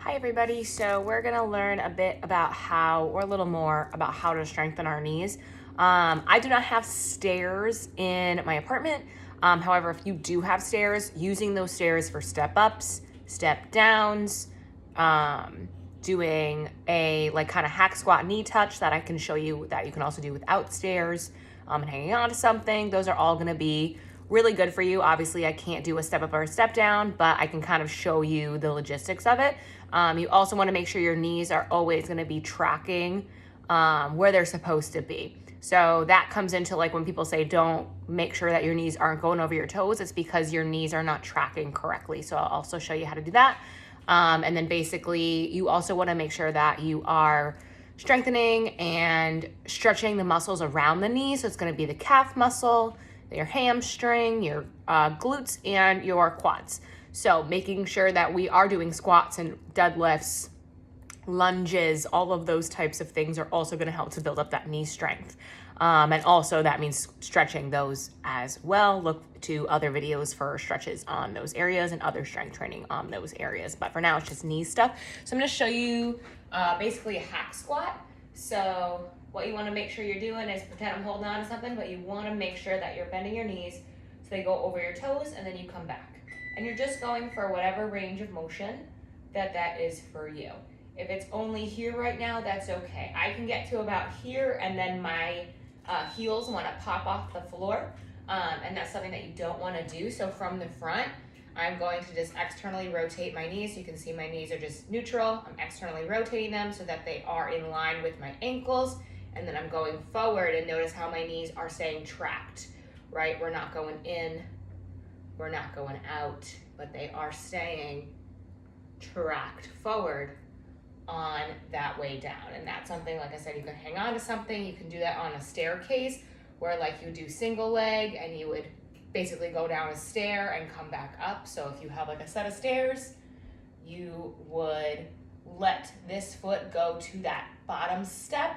Hi everybody, so we're gonna learn a bit about how, or a little more about how to strengthen our knees. I do not have stairs in my apartment. However, if you do have stairs, using those stairs for step ups, step downs, doing a like kind of hack squat knee touch that I can show you that you can also do without stairs, and hanging on to something, those are all gonna be really good for you. Obviously, I can't do a step up or a step down, but I can kind of show you the logistics of it. You also want to make sure your knees are always going to be tracking where they're supposed to be. So that comes into like when people say don't make sure that your knees aren't going over your toes, it's because your knees are not tracking correctly. So I'll also show you how to do that. And then basically, you also want to make sure that you are strengthening and stretching the muscles around the knee. So it's going to be the calf muscle, your hamstring, your glutes, and your quads. So making sure that we are doing squats and deadlifts, lunges, all of those types of things are also going to help to build up that knee strength. And also that means stretching those as well. Look to other videos for stretches on those areas and other strength training on those areas. But for now, it's just knee stuff. So I'm going to show you basically a hack squat. So what you want to make sure you're doing is pretend I'm holding on to something, but you want to make sure that you're bending your knees so they go over your toes and then you come back. And you're just going for whatever range of motion that is for you. If it's only here right now, that's okay. I can get to about here and then my heels want to pop off the floor. And that's something that you don't want to do. So from the front, I'm going to just externally rotate my knees. You can see my knees are just neutral. I'm externally rotating them so that they are in line with my ankles. And then I'm going forward, and notice how my knees are staying tracked, right? We're not going in, we're not going out, but they are staying tracked forward on that way down. And that's something, like I said, you can hang on to something. You can do that on a staircase where like you do single leg and you would basically go down a stair and come back up. So if you have like a set of stairs, you would let this foot go to that bottom step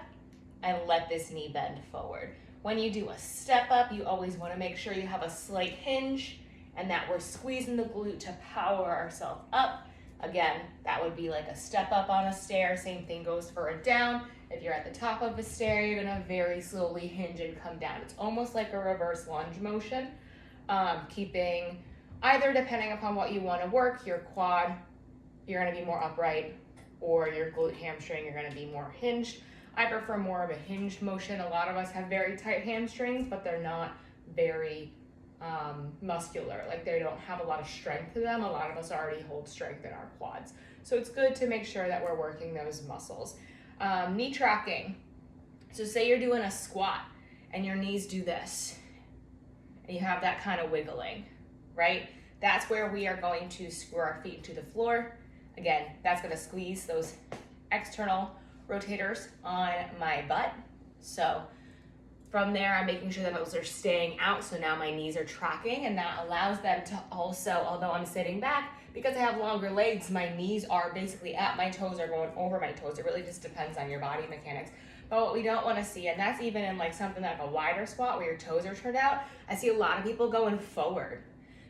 and let this knee bend forward. When you do a step up, you always want to make sure you have a slight hinge and that we're squeezing the glute to power ourselves up. Again, that would be like a step up on a stair. Same thing goes for a down. If you're at the top of a stair, you're gonna very slowly hinge and come down. It's almost like a reverse lunge motion. Keeping either, depending upon what you wanna work, your quad, you're gonna be more upright, or your glute hamstring, you're gonna be more hinged. I prefer more of a hinged motion. A lot of us have very tight hamstrings, but they're not very muscular, like they don't have a lot of strength to them. A lot of us already hold strength in our quads. So it's good to make sure that we're working those muscles. Knee tracking. So say you're doing a squat and your knees do this and you have that kind of wiggling, right? That's where we are going to screw our feet to the floor. Again, that's going to squeeze those external rotators on my butt. So from there, I'm making sure that those are staying out, so now my knees are tracking, and that allows them to also, although I'm sitting back, because I have longer legs, my knees are basically at my toes or going over my toes. It really just depends on your body mechanics. But what we don't want to see, and that's even in like something like a wider squat where your toes are turned out, I see a lot of people going forward.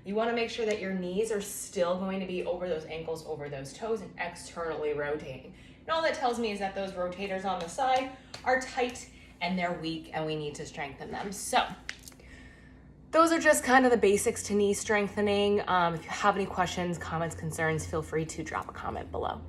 You want to make sure that your knees are still going to be over those ankles, over those toes, and externally rotating. And all that tells me is that those rotators on the side are tight and they're weak and we need to strengthen them. So those are just kind of the basics to knee strengthening. If you have any questions, comments, concerns, feel free to drop a comment below.